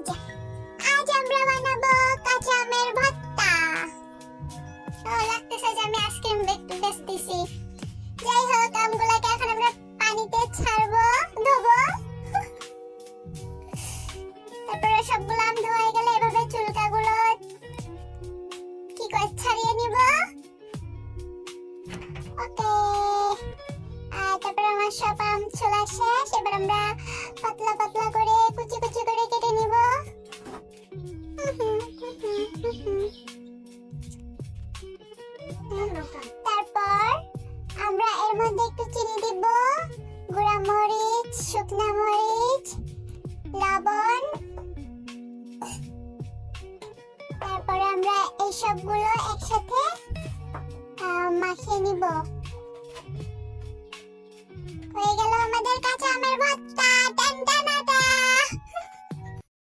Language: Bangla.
যে আজ আমরা বানাবো কাঁচা আমের ভর্তা। লাগতেছে যে আমি আইসক্রিম একটু বেচতেছি। যাই হোক, আমগুলোকে এখন আমরা পানিতে ছাড়বো, ধোবো। তারপরে সবগুলো আম ধোয়া হয়ে গেলে এভাবে চুলকাগুলো কি করে ছাড়িয়ে নিব। ওকে, তারপরে আমার সব আম ছোলা শেষ। এবার আমরা পাতলা পাতলা করে কুচি কুচি করে কেটে নিব। তারপর আমরা এর মধ্যে একটু চিনি দিব, গুঁড়া মরিচ, শুকনা মরিচ, লবণ। তারপরে আমরা এই সবগুলো একসাথে মাখিয়ে নিব।